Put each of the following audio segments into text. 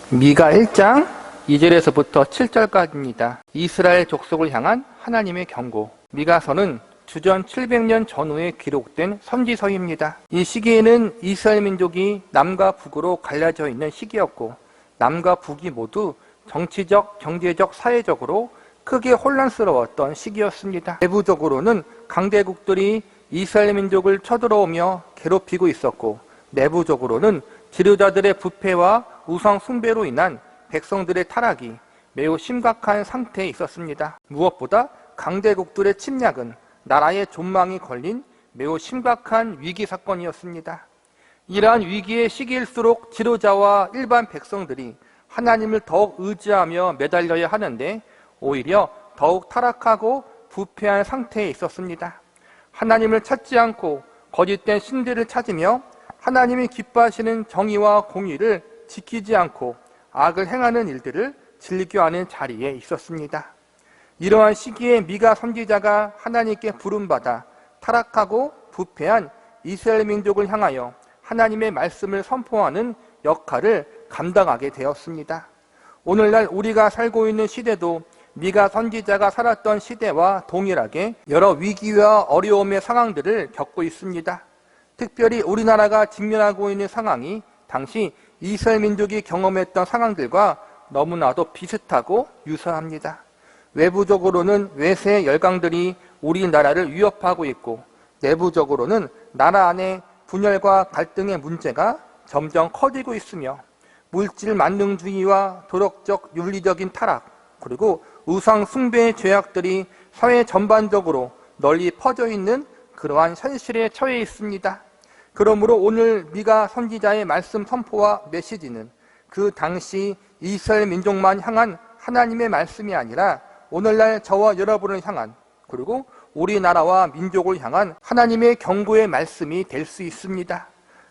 미가 1장 2절에서부터 7절까지입니다. 이스라엘 족속을 향한 하나님의 경고. 미가서는 주전 700년 전후에 기록된 선지서입니다. 이 시기에는 이스라엘 민족이 남과 북으로 갈라져 있는 시기였고, 남과 북이 모두 정치적, 경제적, 사회적으로 크게 혼란스러웠던 시기였습니다. 내부적으로는 강대국들이 이스라엘 민족을 쳐들어오며 괴롭히고 있었고, 내부적으로는 지도자들의 부패와 우상 숭배로 인한 백성들의 타락이 매우 심각한 상태에 있었습니다. 무엇보다 강대국들의 침략은 나라의 존망이 걸린 매우 심각한 위기 사건이었습니다. 이러한 위기의 시기일수록 지도자와 일반 백성들이 하나님을 더욱 의지하며 매달려야 하는데 오히려 더욱 타락하고 부패한 상태에 있었습니다. 하나님을 찾지 않고 거짓된 신들을 찾으며 하나님이 기뻐하시는 정의와 공의를 지키지 않고 악을 행하는 일들을 즐겨하는 자리에 있었습니다. 이러한 시기에 미가 선지자가 하나님께 부름받아 타락하고 부패한 이스라엘 민족을 향하여 하나님의 말씀을 선포하는 역할을 감당하게 되었습니다. 오늘날 우리가 살고 있는 시대도 미가 선지자가 살았던 시대와 동일하게 여러 위기와 어려움의 상황들을 겪고 있습니다. 특별히 우리나라가 직면하고 있는 상황이 당시 이스라엘 민족이 경험했던 상황들과 너무나도 비슷하고 유사합니다. 외부적으로는 외세 열강들이 우리나라를 위협하고 있고, 내부적으로는 나라 안에 분열과 갈등의 문제가 점점 커지고 있으며, 물질 만능주의와 도덕적 윤리적인 타락, 그리고 우상 숭배의 죄악들이 사회 전반적으로 널리 퍼져 있는 그러한 현실에 처해 있습니다. 그러므로 오늘 미가 선지자의 말씀 선포와 메시지는 그 당시 이스라엘 민족만 향한 하나님의 말씀이 아니라 오늘날 저와 여러분을 향한, 그리고 우리나라와 민족을 향한 하나님의 경고의 말씀이 될 수 있습니다.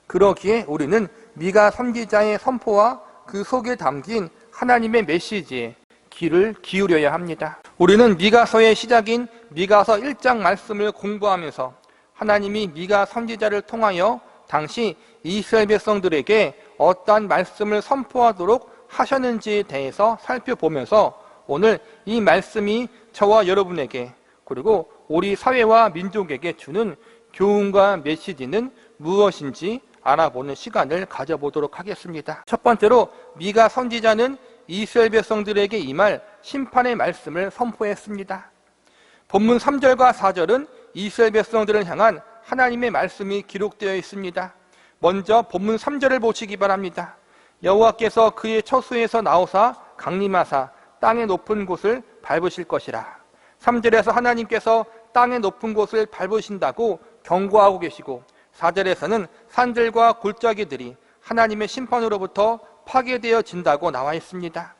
그러기에 우리는 미가 선지자의 선포와 그 속에 담긴 하나님의 메시지에 귀를 기울여야 합니다. 우리는 미가서의 시작인 미가서 1장 말씀을 공부하면서 하나님이 미가 선지자를 통하여 당시 이스라엘 백성들에게 어떠한 말씀을 선포하도록 하셨는지에 대해서 살펴보면서 오늘 이 말씀이 저와 여러분에게, 그리고 우리 사회와 민족에게 주는 교훈과 메시지는 무엇인지 알아보는 시간을 가져보도록 하겠습니다. 첫 번째로 미가 선지자는 이스라엘 백성들에게 임할 심판의 말씀을 선포했습니다. 본문 3절과 4절은 이스라엘 백성들을 향한 하나님의 말씀이 기록되어 있습니다. 먼저 본문 3절을 보시기 바랍니다. 여호와께서 그의 처소에서 나오사 강림하사 땅의 높은 곳을 밟으실 것이라. 3절에서 하나님께서 땅의 높은 곳을 밟으신다고 경고하고 계시고, 4절에서는 산들과 골짜기들이 하나님의 심판으로부터 파괴되어진다고 나와 있습니다.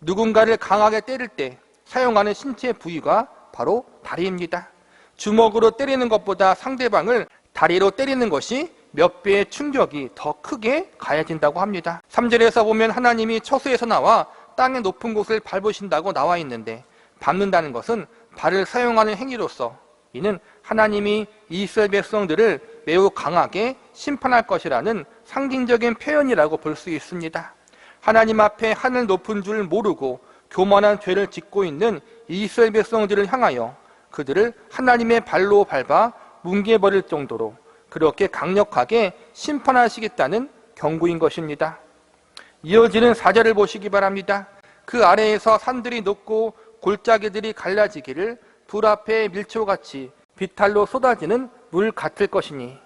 누군가를 강하게 때릴 때 사용하는 신체 부위가 바로 다리입니다. 주먹으로 때리는 것보다 상대방을 다리로 때리는 것이 몇 배의 충격이 더 크게 가해진다고 합니다. 3절에서 보면 하나님이 처소에서 나와 땅의 높은 곳을 밟으신다고 나와 있는데, 밟는다는 것은 발을 사용하는 행위로서 이는 하나님이 이스라엘 백성들을 매우 강하게 심판할 것이라는 상징적인 표현이라고 볼 수 있습니다. 하나님 앞에 하늘 높은 줄 모르고 교만한 죄를 짓고 있는 이스라엘 백성들을 향하여 그들을 하나님의 발로 밟아 뭉개버릴 정도로 그렇게 강력하게 심판하시겠다는 경고인 것입니다. 이어지는 4절을 보시기 바랍니다. 그 아래에서 산들이 높고 골짜기들이 갈라지기를 불 앞에 밀초같이 비탈로 쏟아지는 물 같을 것이니.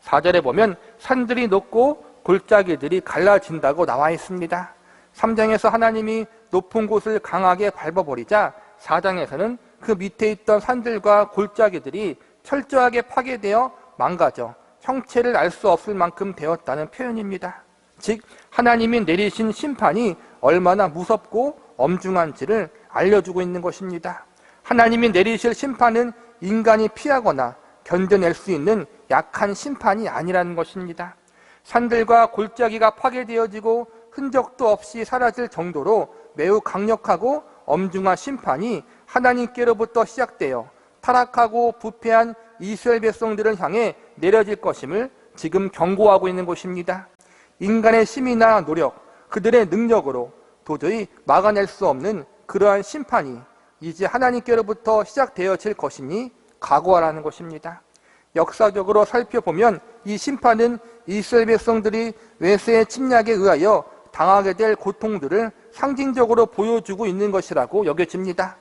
4절에 보면 산들이 높고 골짜기들이 갈라진다고 나와 있습니다. 3장에서 하나님이 높은 곳을 강하게 밟아버리자 4장에서는 그 밑에 있던 산들과 골짜기들이 철저하게 파괴되어 망가져 형체를 알 수 없을 만큼 되었다는 표현입니다. 즉 하나님이 내리신 심판이 얼마나 무섭고 엄중한지를 알려주고 있는 것입니다. 하나님이 내리실 심판은 인간이 피하거나 견뎌낼 수 있는 약한 심판이 아니라는 것입니다. 산들과 골짜기가 파괴되어지고 흔적도 없이 사라질 정도로 매우 강력하고 엄중한 심판이 하나님께로부터 시작되어 타락하고 부패한 이스라엘 백성들을 향해 내려질 것임을 지금 경고하고 있는 것입니다. 인간의 힘이나 노력, 그들의 능력으로 도저히 막아낼 수 없는 그러한 심판이 이제 하나님께로부터 시작되어질 것이니 각오하라는 것입니다. 역사적으로 살펴보면 이 심판은 이스라엘 백성들이 외세의 침략에 의하여 당하게 될 고통들을 상징적으로 보여주고 있는 것이라고 여겨집니다.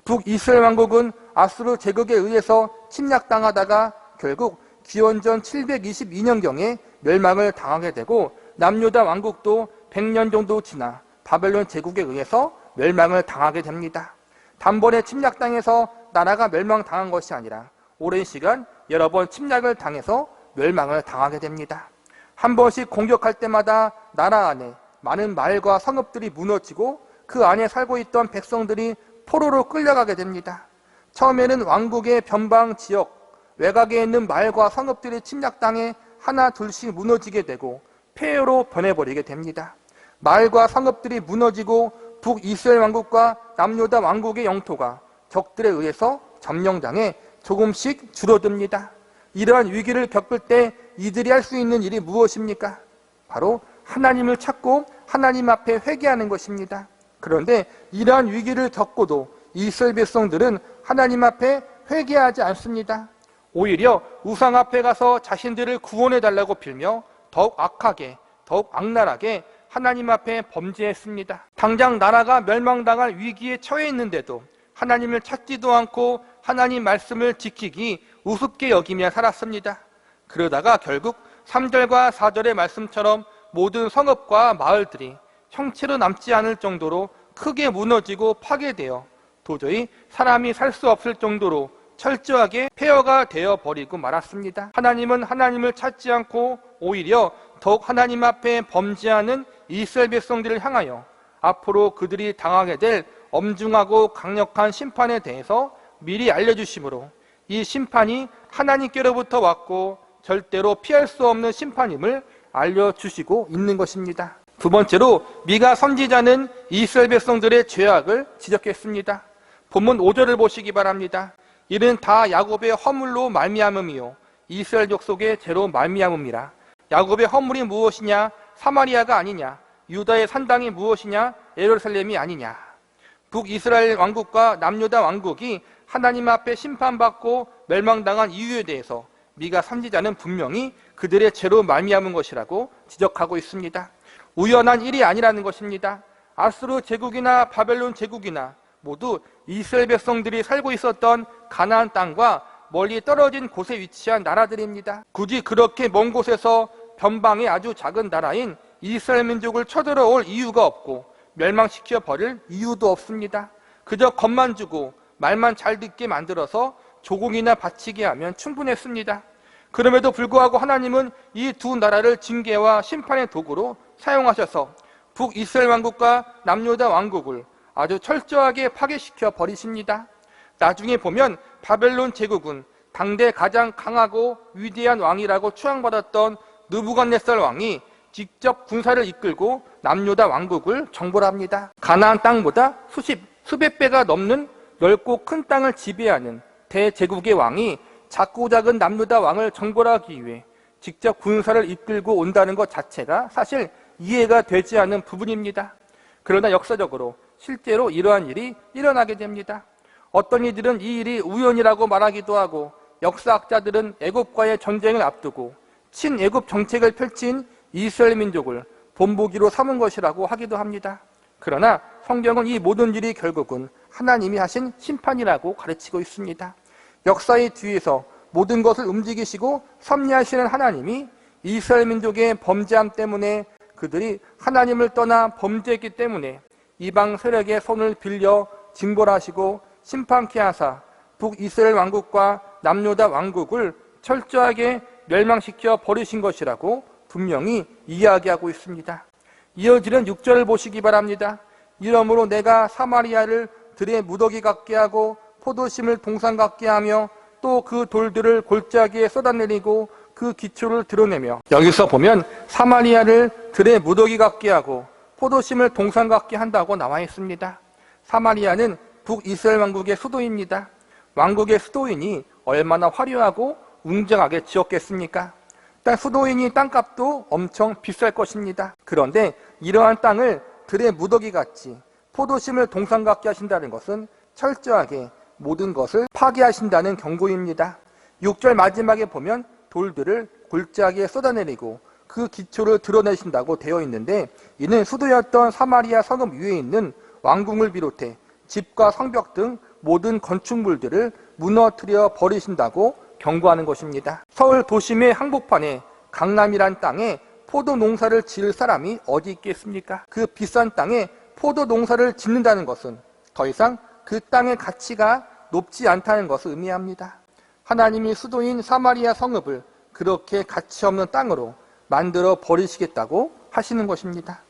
북이스라엘 왕국은 아수르 제국에 의해서 침략당하다가 결국 기원전 722년경에 멸망을 당하게 되고, 남유다 왕국도 100년 정도 지나 바벨론 제국에 의해서 멸망을 당하게 됩니다. 단번에 침략당해서 나라가 멸망당한 것이 아니라 오랜 시간 여러 번 침략을 당해서 멸망을 당하게 됩니다. 한 번씩 공격할 때마다 나라 안에 많은 말과 성읍들이 무너지고 그 안에 살고 있던 백성들이 포로로 끌려가게 됩니다. 처음에는 왕국의 변방 지역, 외곽에 있는 말과 성읍들이 침략당해 하나 둘씩 무너지게 되고 폐허로 변해버리게 됩니다. 말과 성읍들이 무너지고 북이스라엘 왕국과 남유다 왕국의 영토가 적들에 의해서 점령당해 조금씩 줄어듭니다. 이러한 위기를 겪을 때 이들이 할 수 있는 일이 무엇입니까? 바로 하나님을 찾고 하나님 앞에 회개하는 것입니다. 그런데 이러한 위기를 겪고도 이스라엘 백성들은 하나님 앞에 회개하지 않습니다. 오히려 우상 앞에 가서 자신들을 구원해달라고 빌며 더욱 악하게, 더욱 악랄하게 하나님 앞에 범죄했습니다. 당장 나라가 멸망당할 위기에 처해 있는데도 하나님을 찾지도 않고 하나님 말씀을 지키기 우습게 여기며 살았습니다. 그러다가 결국 3절과 4절의 말씀처럼 모든 성읍과 마을들이 형체로 남지 않을 정도로 크게 무너지고 파괴되어 도저히 사람이 살 수 없을 정도로 철저하게 폐허가 되어버리고 말았습니다. 하나님은 하나님을 찾지 않고 오히려 더욱 하나님 앞에 범죄하는 이스라엘 백성들을 향하여 앞으로 그들이 당하게 될 엄중하고 강력한 심판에 대해서 미리 알려주심으로 이 심판이 하나님께로부터 왔고 절대로 피할 수 없는 심판임을 알려주시고 있는 것입니다. 두 번째로 미가 선지자는 이스라엘 백성들의 죄악을 지적했습니다. 본문 5절을 보시기 바랍니다. 이는 다 야곱의 허물로 말미암음이요 이스라엘 족속의 죄로 말미암음이라. 야곱의 허물이 무엇이냐? 사마리아가 아니냐? 유다의 산당이 무엇이냐? 예루살렘이 아니냐? 북이스라엘 왕국과 남유다 왕국이 하나님 앞에 심판받고 멸망당한 이유에 대해서 미가 선지자는 분명히 그들의 죄로 말미암은 것이라고 지적하고 있습니다. 우연한 일이 아니라는 것입니다. 아수르 제국이나 바벨론 제국이나 모두 이스라엘 백성들이 살고 있었던 가나안 땅과 멀리 떨어진 곳에 위치한 나라들입니다. 굳이 그렇게 먼 곳에서 변방의 아주 작은 나라인 이스라엘 민족을 쳐들어올 이유가 없고 멸망시켜 버릴 이유도 없습니다. 그저 겁만 주고 말만 잘 듣게 만들어서 조공이나 바치게 하면 충분했습니다. 그럼에도 불구하고 하나님은 이 두 나라를 징계와 심판의 도구로 사용하셔서 북이스라엘 왕국과 남유다 왕국을 아주 철저하게 파괴시켜 버리십니다. 나중에 보면 바벨론 제국은 당대 가장 강하고 위대한 왕이라고 추앙받았던 느부갓네살 왕이 직접 군사를 이끌고 남유다 왕국을 정벌합니다. 가나안 땅보다 수백 배가 넘는 넓고 큰 땅을 지배하는 대제국의 왕이 작고 작은 남유다 왕을 정벌하기 위해 직접 군사를 이끌고 온다는 것 자체가 사실 이해가 되지 않는 부분입니다. 그러나 역사적으로 실제로 이러한 일이 일어나게 됩니다. 어떤 이들은 이 일이 우연이라고 말하기도 하고, 역사학자들은 애굽과의 전쟁을 앞두고 친애굽 정책을 펼친 이스라엘 민족을 본보기로 삼은 것이라고 하기도 합니다. 그러나 성경은 이 모든 일이 결국은 하나님이 하신 심판이라고 가르치고 있습니다. 역사의 뒤에서 모든 것을 움직이시고 섭리하시는 하나님이 이스라엘 민족의 범죄함 때문에, 그들이 하나님을 떠나 범죄했기 때문에 이방 세력의 손을 빌려 징벌하시고 심판케 하사 북이스라엘 왕국과 남유다 왕국을 철저하게 멸망시켜 버리신 것이라고 분명히 이야기하고 있습니다. 이어지는 6절을 보시기 바랍니다. 이러므로 내가 사마리아를 들의 무더기 같게 하고 포도심을 동산 같게 하며 또 그 돌들을 골짜기에 쏟아내리고 그 기초를 드러내며, 여기서 보면 사마리아를 들의 무더기 같게 하고 포도심을 동산 같게 한다고 나와 있습니다. 사마리아는 북이스라엘 왕국의 수도입니다. 왕국의 수도인이 얼마나 화려하고 웅장하게 지었겠습니까? 수도인이 땅값도 엄청 비쌀 것입니다. 그런데 이러한 땅을 들의 무더기 같이 포도심을 동상 같게 하신다는 것은 철저하게 모든 것을 파괴하신다는 경고입니다. 6절 마지막에 보면 돌들을 골짜기에 쏟아내리고 그 기초를 드러내신다고 되어 있는데, 이는 수도였던 사마리아 성읍 위에 있는 왕궁을 비롯해 집과 성벽 등 모든 건축물들을 무너뜨려 버리신다고 경고하는 것입니다. 서울 도심의 한복판에 강남이란 땅에 포도 농사를 지을 사람이 어디 있겠습니까? 그 비싼 땅에 포도 농사를 짓는다는 것은 더 이상 그 땅의 가치가 높지 않다는 것을 의미합니다. 하나님이 수도인 사마리아 성읍을 그렇게 가치 없는 땅으로 만들어 버리시겠다고 하시는 것입니다.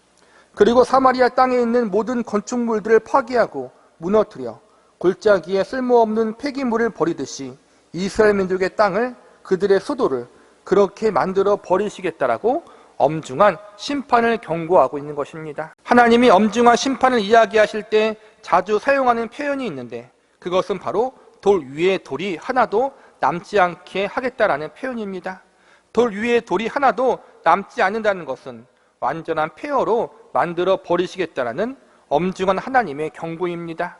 그리고 사마리아 땅에 있는 모든 건축물들을 파괴하고 무너뜨려 골짜기에 쓸모없는 폐기물을 버리듯이 이스라엘 민족의 땅을, 그들의 수도를 그렇게 만들어 버리시겠다라고 엄중한 심판을 경고하고 있는 것입니다. 하나님이 엄중한 심판을 이야기하실 때 자주 사용하는 표현이 있는데, 그것은 바로 돌 위에 돌이 하나도 남지 않게 하겠다라는 표현입니다. 돌 위에 돌이 하나도 남지 않는다는 것은 완전한 폐허로 만들어 버리시겠다라는 엄중한 하나님의 경고입니다.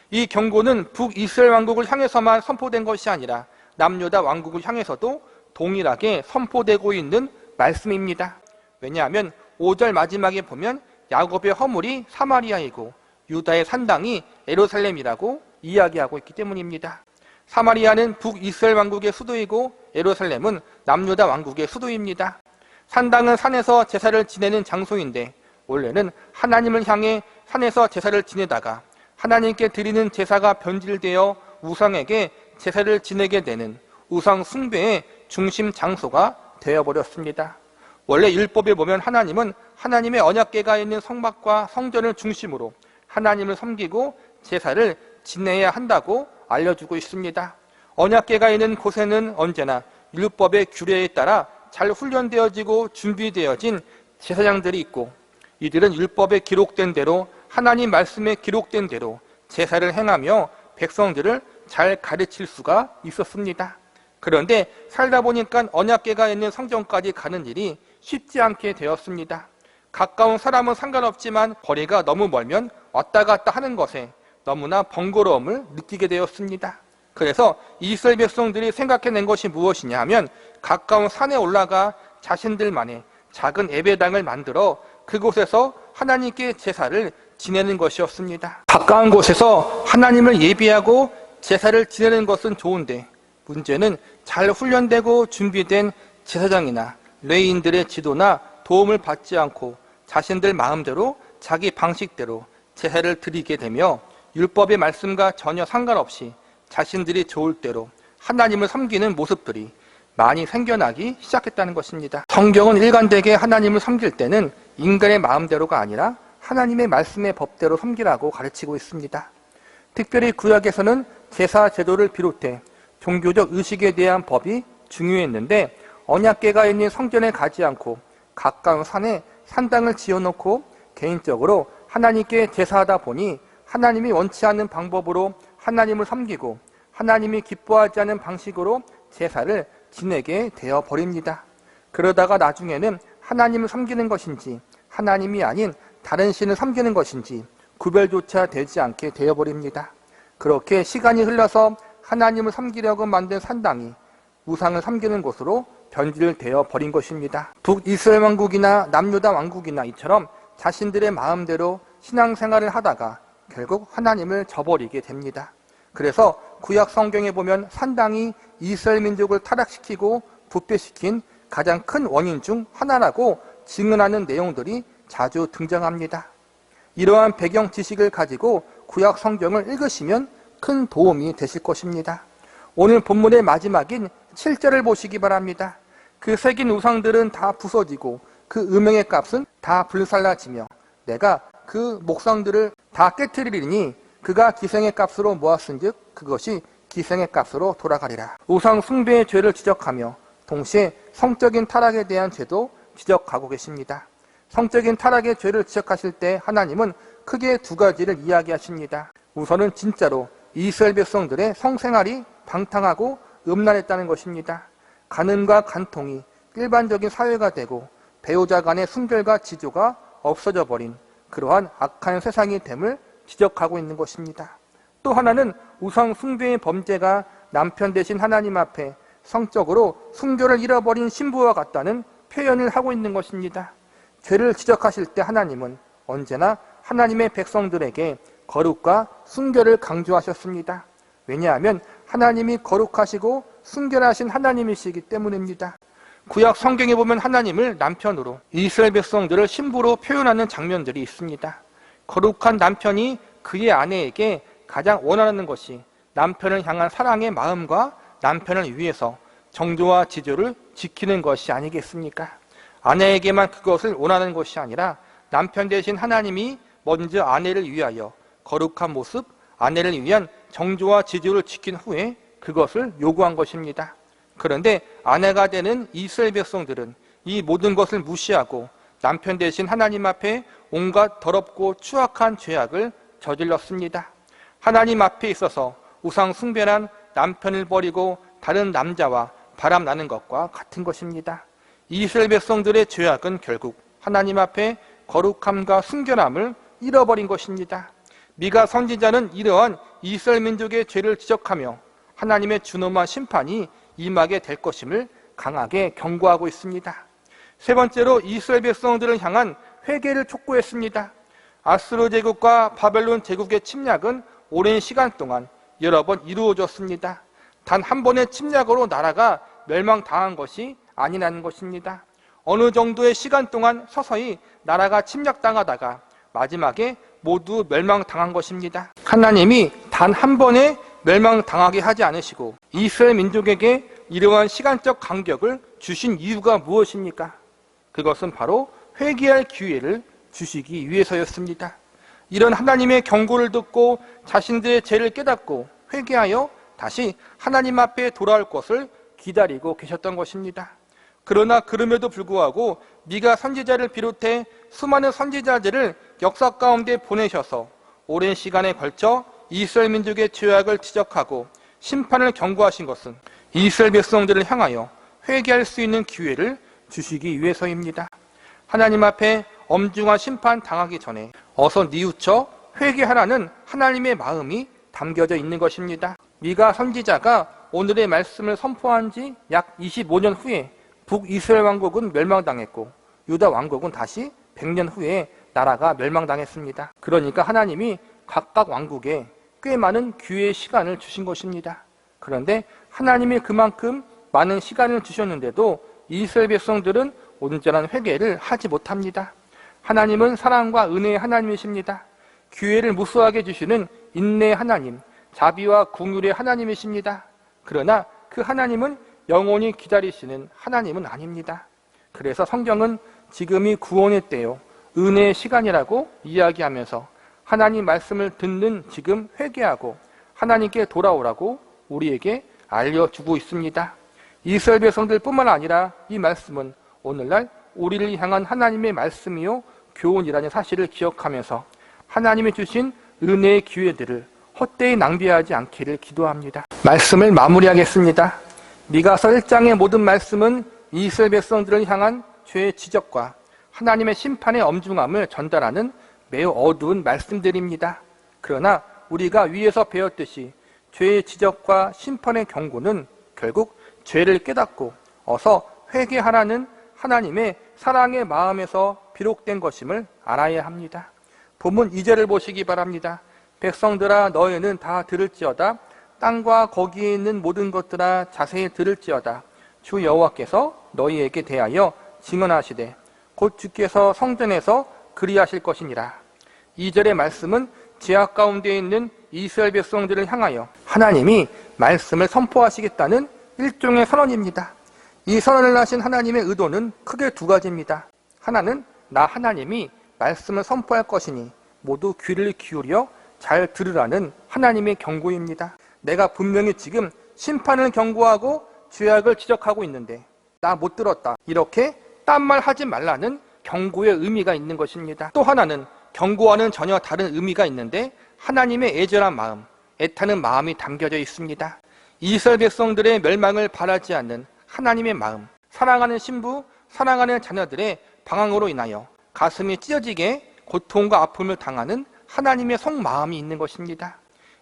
이 경고는 북이스라엘 왕국을 향해서만 선포된 것이 아니라 남유다 왕국을 향해서도 동일하게 선포되고 있는 말씀입니다. 왜냐하면 5절 마지막에 보면 야곱의 허물이 사마리아이고 유다의 산당이 예루살렘이라고 이야기하고 있기 때문입니다. 사마리아는 북이스라엘 왕국의 수도이고 예루살렘은 남유다 왕국의 수도입니다. 산당은 산에서 제사를 지내는 장소인데, 원래는 하나님을 향해 산에서 제사를 지내다가 하나님께 드리는 제사가 변질되어 우상에게 제사를 지내게 되는 우상 숭배의 중심 장소가 되어버렸습니다. 원래 율법에 보면 하나님은 하나님의 언약궤가 있는 성막과 성전을 중심으로 하나님을 섬기고 제사를 지내야 한다고 알려주고 있습니다. 언약궤가 있는 곳에는 언제나 율법의 규례에 따라 잘 훈련되어지고 준비되어진 제사장들이 있고, 이들은 율법에 기록된 대로, 하나님 말씀에 기록된 대로 제사를 행하며 백성들을 잘 가르칠 수가 있었습니다. 그런데 살다 보니까 언약궤가 있는 성전까지 가는 일이 쉽지 않게 되었습니다. 가까운 사람은 상관없지만 거리가 너무 멀면 왔다 갔다 하는 것에 너무나 번거로움을 느끼게 되었습니다. 그래서 이스라엘 백성들이 생각해낸 것이 무엇이냐 하면, 가까운 산에 올라가 자신들만의 작은 예배당을 만들어 그곳에서 하나님께 제사를 지내는 것이었습니다. 가까운 곳에서 하나님을 예배하고 제사를 지내는 것은 좋은데, 문제는 잘 훈련되고 준비된 제사장이나 레위인들의 지도나 도움을 받지 않고 자신들 마음대로 자기 방식대로 제사를 드리게 되며 율법의 말씀과 전혀 상관없이 자신들이 좋을 대로 하나님을 섬기는 모습들이 많이 생겨나기 시작했다는 것입니다. 성경은 일관되게 하나님을 섬길 때는 인간의 마음대로가 아니라 하나님의 말씀의 법대로 섬기라고 가르치고 있습니다. 특별히 구약에서는 제사 제도를 비롯해 종교적 의식에 대한 법이 중요했는데, 언약궤가 있는 성전에 가지 않고 가까운 산에 산당을 지어놓고 개인적으로 하나님께 제사하다 보니 하나님이 원치 않는 방법으로 하나님을 섬기고 하나님이 기뻐하지 않는 방식으로 제사를 지내게 되어버립니다. 그러다가 나중에는 하나님을 섬기는 것인지 하나님이 아닌 다른 신을 섬기는 것인지 구별조차 되지 않게 되어버립니다. 그렇게 시간이 흘러서 하나님을 섬기려고 만든 산당이 우상을 섬기는 곳으로 변질되어 버린 것입니다. 북이스라엘 왕국이나 남유다 왕국이나 이처럼 자신들의 마음대로 신앙생활을 하다가 결국 하나님을 저버리게 됩니다. 그래서 구약 성경에 보면 산당이 이스라엘 민족을 타락시키고 부패시킨 가장 큰 원인 중 하나라고 증언하는 내용들이 자주 등장합니다. 이러한 배경 지식을 가지고 구약 성경을 읽으시면 큰 도움이 되실 것입니다. 오늘 본문의 마지막인 7절을 보시기 바랍니다. 그 새긴 우상들은 다 부서지고 그 음행의 값은 다 불살라지며 내가 그 목상들을 다 깨트리리니 그가 기생의 값으로 모았은즉 그것이 기생의 값으로 돌아가리라. 우상 숭배의 죄를 지적하며 동시에 성적인 타락에 대한 죄도 지적하고 계십니다. 성적인 타락의 죄를 지적하실 때 하나님은 크게 두 가지를 이야기하십니다. 우선은 진짜로 이스라엘 백성들의 성생활이 방탕하고 음란했다는 것입니다. 간음과 간통이 일반적인 사회가 되고 배우자 간의 순결과 지조가 없어져 버린 그러한 악한 세상이 됨을 지적하고 있는 것입니다. 또 하나는 우상 숭배의 범죄가 남편 대신 하나님 앞에 성적으로 순교를 잃어버린 신부와 같다는 표현을 하고 있는 것입니다. 죄를 지적하실 때 하나님은 언제나 하나님의 백성들에게 거룩과 순결을 강조하셨습니다. 왜냐하면 하나님이 거룩하시고 순결하신 하나님이시기 때문입니다. 구약 성경에 보면 하나님을 남편으로, 이스라엘 백성들을 신부로 표현하는 장면들이 있습니다. 거룩한 남편이 그의 아내에게 가장 원하는 것이 남편을 향한 사랑의 마음과 남편을 위해서 정조와 지조를 지키는 것이 아니겠습니까? 아내에게만 그것을 원하는 것이 아니라 남편 대신 하나님이 먼저 아내를 위하여 거룩한 모습, 아내를 위한 정조와 지조를 지킨 후에 그것을 요구한 것입니다. 그런데 아내가 되는 이스라엘 백성들은 이 모든 것을 무시하고 남편 대신 하나님 앞에 온갖 더럽고 추악한 죄악을 저질렀습니다. 하나님 앞에 있어서 우상 숭배란 남편을 버리고 다른 남자와 바람나는 것과 같은 것입니다. 이스라엘 백성들의 죄악은 결국 하나님 앞에 거룩함과 순결함을 잃어버린 것입니다. 미가 선지자는 이러한 이스라엘 민족의 죄를 지적하며 하나님의 준엄한 심판이 임하게 될 것임을 강하게 경고하고 있습니다. 세 번째로 이스라엘 백성들을 향한 회개를 촉구했습니다. 아수르 제국과 바벨론 제국의 침략은 오랜 시간 동안 여러 번 이루어졌습니다. 단 한 번의 침략으로 나라가 멸망당한 것이 아니라는 것입니다. 어느 정도의 시간 동안 서서히 나라가 침략당하다가 마지막에 모두 멸망당한 것입니다. 하나님이 단 한 번에 멸망당하게 하지 않으시고 이스라엘 민족에게 이러한 시간적 간격을 주신 이유가 무엇입니까? 그것은 바로 회개할 기회를 주시기 위해서였습니다. 이런 하나님의 경고를 듣고 자신들의 죄를 깨닫고 회개하여 다시 하나님 앞에 돌아올 것을 기다리고 계셨던 것입니다. 그러나 그럼에도 불구하고 미가 선지자를 비롯해 수많은 선지자들을 역사 가운데 보내셔서 오랜 시간에 걸쳐 이스라엘 민족의 죄악을 지적하고 심판을 경고하신 것은 이스라엘 백성들을 향하여 회개할 수 있는 기회를 주시기 위해서입니다. 하나님 앞에 엄중한 심판 당하기 전에 어서 뉘우쳐 회개하라는 하나님의 마음이 담겨져 있는 것입니다. 미가 선지자가 오늘의 말씀을 선포한 지 약 25년 후에 북이스라엘 왕국은 멸망당했고 유다 왕국은 다시 100년 후에 나라가 멸망당했습니다. 그러니까 하나님이 각각 왕국에 꽤 많은 기회의 시간을 주신 것입니다. 그런데 하나님이 그만큼 많은 시간을 주셨는데도 이스라엘 백성들은 온전한 회개를 하지 못합니다. 하나님은 사랑과 은혜의 하나님이십니다. 기회를 무수하게 주시는 인내의 하나님, 자비와 긍휼의 하나님이십니다. 그러나 그 하나님은 영원히 기다리시는 하나님은 아닙니다. 그래서 성경은 지금이 구원의 때요, 은혜의 시간이라고 이야기하면서 하나님 말씀을 듣는 지금 회개하고 하나님께 돌아오라고 우리에게 알려주고 있습니다. 이스라엘 백성들뿐만 아니라 이 말씀은 오늘날 우리를 향한 하나님의 말씀이요 교훈이라는 사실을 기억하면서 하나님이 주신 은혜의 기회들을 헛되이 낭비하지 않기를 기도합니다. 말씀을 마무리하겠습니다. 미가서 1장의 모든 말씀은 이스라엘 백성들을 향한 죄의 지적과 하나님의 심판의 엄중함을 전달하는 매우 어두운 말씀들입니다. 그러나 우리가 위에서 배웠듯이 죄의 지적과 심판의 경고는 결국 죄를 깨닫고 어서 회개하라는 하나님의 사랑의 마음에서 비롯된 것임을 알아야 합니다. 본문 2절을 보시기 바랍니다. 백성들아 너희는 다 들을지어다. 땅과 거기에 있는 모든 것들아 자세히 들을지어다. 주 여호와께서 너희에게 대하여 증언하시되 곧 주께서 성전에서 그리하실 것이니라. 2절의 말씀은 죄악 가운데 있는 이스라엘 백성들을 향하여 하나님이 말씀을 선포하시겠다는 일종의 선언입니다. 이 선언을 하신 하나님의 의도는 크게 두 가지입니다. 하나는 나 하나님이 말씀을 선포할 것이니 모두 귀를 기울여 잘 들으라는 하나님의 경고입니다. 내가 분명히 지금 심판을 경고하고 죄악을 지적하고 있는데 나 못 들었다, 이렇게 딴 말 하지 말라는 경고의 의미가 있는 것입니다. 또 하나는 경고와는 전혀 다른 의미가 있는데 하나님의 애절한 마음, 애타는 마음이 담겨져 있습니다. 이스라엘 백성들의 멸망을 바라지 않는 하나님의 마음, 사랑하는 신부, 사랑하는 자녀들의 방황으로 인하여 가슴이 찢어지게 고통과 아픔을 당하는 하나님의 속마음이 있는 것입니다.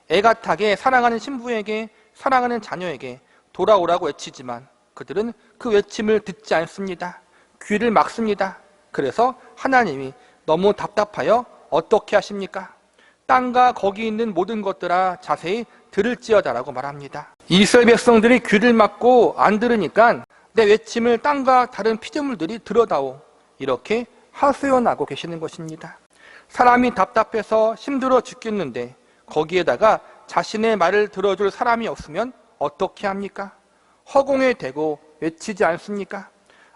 애가타게 사랑하는 신부에게, 사랑하는 자녀에게 돌아오라고 외치지만 그들은 그 외침을 듣지 않습니다. 귀를 막습니다. 그래서 하나님이 너무 답답하여 어떻게 하십니까? 땅과 거기 있는 모든 것들아 자세히 들을지어다라고 말합니다. 이스라엘 백성들이 귀를 막고 안 들으니까 내 외침을 땅과 다른 피조물들이 들어다오, 이렇게 하소연하고 계시는 것입니다. 사람이 답답해서 힘들어 죽겠는데 거기에다가 자신의 말을 들어줄 사람이 없으면 어떻게 합니까? 허공에 대고 외치지 않습니까?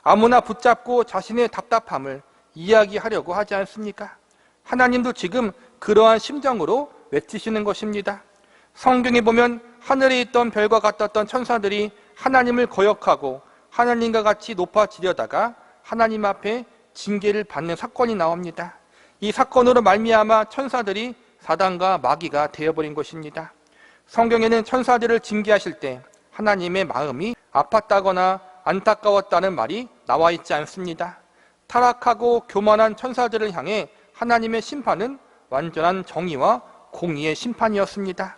아무나 붙잡고 자신의 답답함을 이야기하려고 하지 않습니까? 하나님도 지금 그러한 심정으로 외치시는 것입니다. 성경에 보면 하늘에 있던 별과 같았던 천사들이 하나님을 거역하고 하나님과 같이 높아지려다가 하나님 앞에 징계를 받는 사건이 나옵니다. 이 사건으로 말미암아 천사들이 사단과 마귀가 되어버린 것입니다. 성경에는 천사들을 징계하실 때 하나님의 마음이 아팠다거나 안타까웠다는 말이 나와 있지 않습니다. 타락하고 교만한 천사들을 향해 하나님의 심판은 완전한 정의와 공의의 심판이었습니다.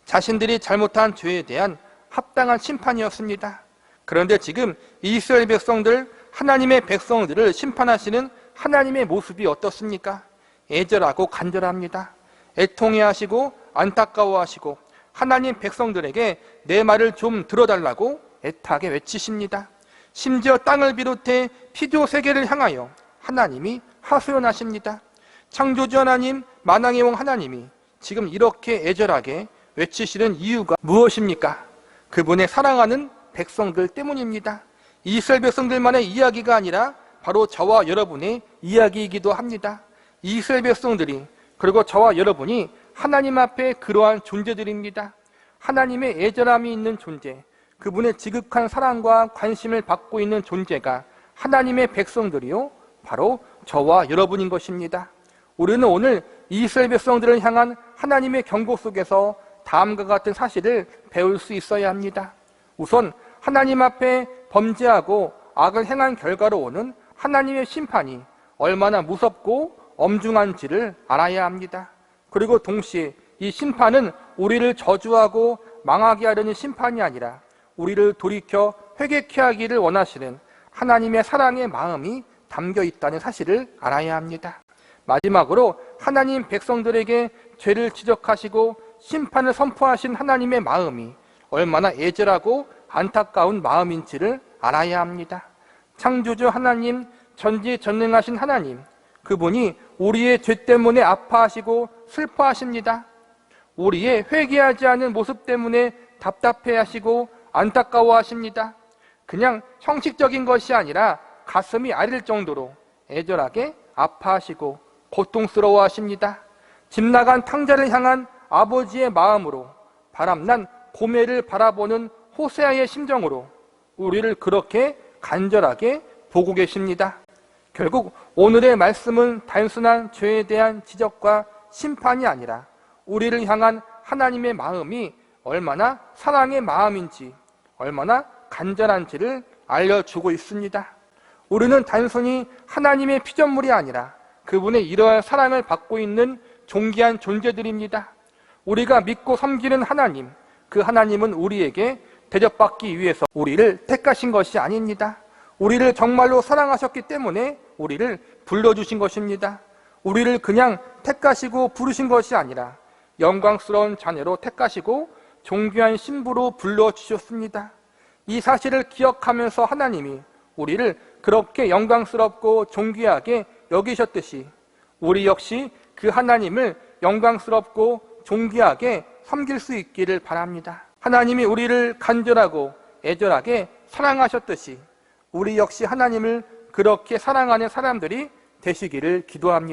자신들이 잘못한 죄에 대한 합당한 심판이었습니다. 그런데 지금 이스라엘 백성들, 하나님의 백성들을 심판하시는 하나님의 모습이 어떻습니까? 애절하고 간절합니다. 애통해하시고 안타까워하시고 하나님 백성들에게 내 말을 좀 들어달라고 애타게 외치십니다. 심지어 땅을 비롯해 피조 세계를 향하여 하나님이 하소연하십니다. 창조주 하나님, 만왕의 왕 하나님이 지금 이렇게 애절하게 외치시는 이유가 무엇입니까? 그분의 사랑하는 백성들 때문입니다. 이스라엘 백성들만의 이야기가 아니라 바로 저와 여러분의 이야기이기도 합니다. 이스라엘 백성들이, 그리고 저와 여러분이 하나님 앞에 그러한 존재들입니다. 하나님의 애절함이 있는 존재, 그분의 지극한 사랑과 관심을 받고 있는 존재가 하나님의 백성들이요, 바로 저와 여러분인 것입니다. 우리는 오늘 이스라엘 백성들을 향한 하나님의 경고 속에서 다음과 같은 사실을 배울 수 있어야 합니다. 우선 하나님 앞에 범죄하고 악을 행한 결과로 오는 하나님의 심판이 얼마나 무섭고 엄중한지를 알아야 합니다. 그리고 동시에 이 심판은 우리를 저주하고 망하게 하려는 심판이 아니라 우리를 돌이켜 회개케 하기를 원하시는 하나님의 사랑의 마음이 담겨 있다는 사실을 알아야 합니다. 마지막으로 하나님 백성들에게 죄를 지적하시고 심판을 선포하신 하나님의 마음이 얼마나 애절하고 안타까운 마음인지를 알아야 합니다. 창조주 하나님, 전지전능하신 하나님, 그분이 우리의 죄 때문에 아파하시고 슬퍼하십니다. 우리의 회개하지 않은 모습 때문에 답답해하시고 안타까워하십니다. 그냥 형식적인 것이 아니라 가슴이 아릴 정도로 애절하게 아파하시고 고통스러워하십니다. 집 나간 탕자를 향한 아버지의 마음으로, 바람난 고매를 바라보는 호세아의 심정으로 우리를 그렇게 간절하게 보고 계십니다. 결국 오늘의 말씀은 단순한 죄에 대한 지적과 심판이 아니라 우리를 향한 하나님의 마음이 얼마나 사랑의 마음인지, 얼마나 간절한지를 알려주고 있습니다. 우리는 단순히 하나님의 피조물이 아니라 그분의 이러한 사랑을 받고 있는 존귀한 존재들입니다. 우리가 믿고 섬기는 하나님, 그 하나님은 우리에게 대접받기 위해서 우리를 택하신 것이 아닙니다. 우리를 정말로 사랑하셨기 때문에 우리를 불러주신 것입니다. 우리를 그냥 택하시고 부르신 것이 아니라 영광스러운 자녀로 택하시고 존귀한 신부로 불러주셨습니다. 이 사실을 기억하면서 하나님이 우리를 그렇게 영광스럽고 존귀하게 여기셨듯이 우리 역시 그 하나님을 영광스럽고 존귀하게 섬길 수 있기를 바랍니다. 하나님이 우리를 간절하고 애절하게 사랑하셨듯이 우리 역시 하나님을 그렇게 사랑하는 사람들이 되시기를 기도합니다.